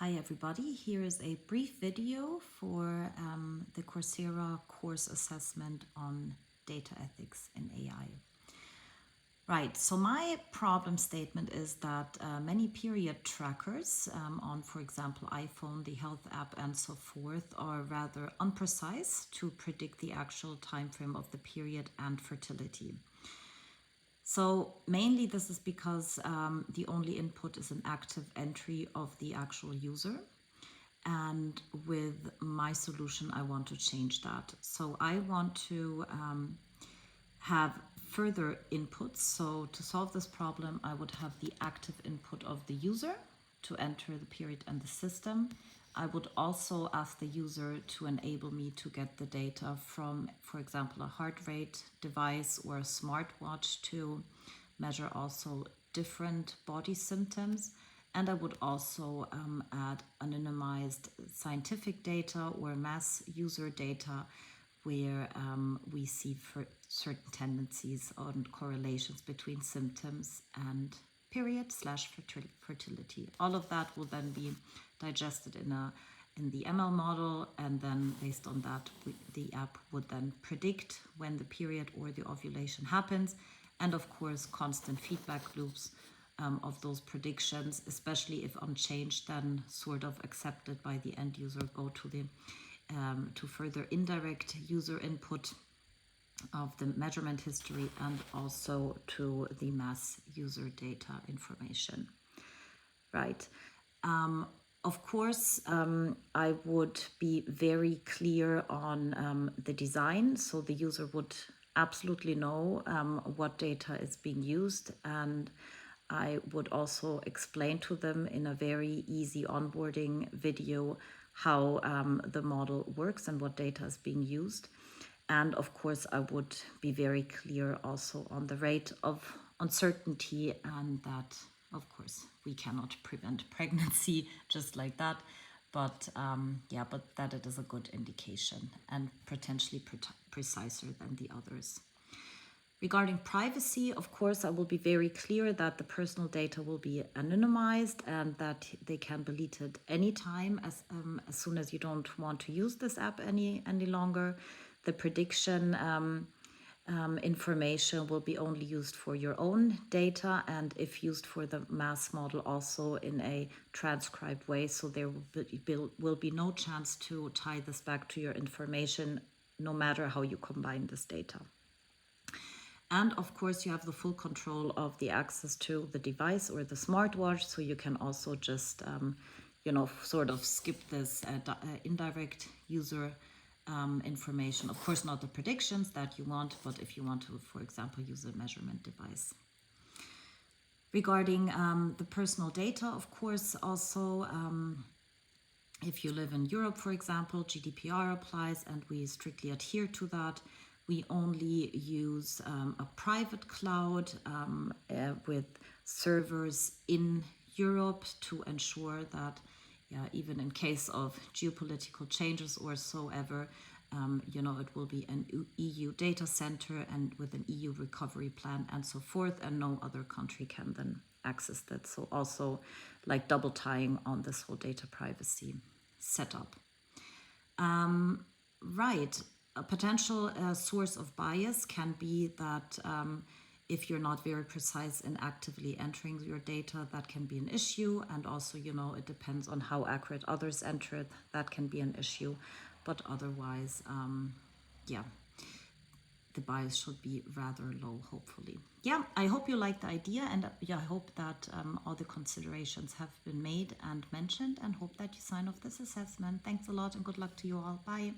Hi everybody, here is a brief video for the Coursera course assessment on data ethics in AI. Right, so my problem statement is that many period trackers on, for example, iPhone, the health app and so forth are rather imprecise to predict the actual time frame of the period and fertility. So mainly this is because the only input is an active entry of the actual user. And with my solution, I want to change that. So I want to have further inputs. So to solve this problem, I would have the active input of the user to enter the period and the system. I would also ask the user to enable me to get the data from, for example, a heart rate device or a smartwatch to measure also different body symptoms. And I would also add anonymized scientific data or mass user data where we see certain tendencies on correlations between symptoms and period/fertility. All of that will then be digested in the ML model, and then based on that, the app would then predict when the period or the ovulation happens, and of course constant feedback loops of those predictions, especially if unchanged, then sort of accepted by the end user, go to the to further indirect user input of the measurement history and also to the mass user data information. Right. Of course, I would be very clear on the design, so the user would absolutely know what data is being used, and I would also explain to them in a very easy onboarding video how the model works and what data is being used. And of course, I would be very clear also on the rate of uncertainty, and that, of course, we cannot prevent pregnancy just like that. But but that it is a good indication and potentially preciser than the others. Regarding privacy, of course, I will be very clear that the personal data will be anonymized and that they can be deleted anytime as soon as you don't want to use this app any longer. The prediction information will be only used for your own data, and if used for the mass model, also in a transcribed way. So there will be no chance to tie this back to your information, no matter how you combine this data. And of course, you have the full control of the access to the device or the smartwatch, so you can also just, sort of skip this indirect user information. Of course, not the predictions that you want, but if you want to, for example, use a measurement device. Regarding the personal data, of course, also, if you live in Europe, for example, GDPR applies and we strictly adhere to that. We only use a private cloud with servers in Europe to ensure that, even in case of geopolitical changes or so ever, it will be an EU data center and with an EU recovery plan and so forth, and no other country can then access that. So also like double tying on this whole data privacy setup. Right. A potential source of bias can be that if you're not very precise in actively entering your data, that can be an issue. And also, it depends on how accurate others enter it. That can be an issue. But otherwise, the bias should be rather low, hopefully. Yeah, I hope you like the idea, and I hope that all the considerations have been made and mentioned, and hope that you sign off this assessment. Thanks a lot and good luck to you all. Bye.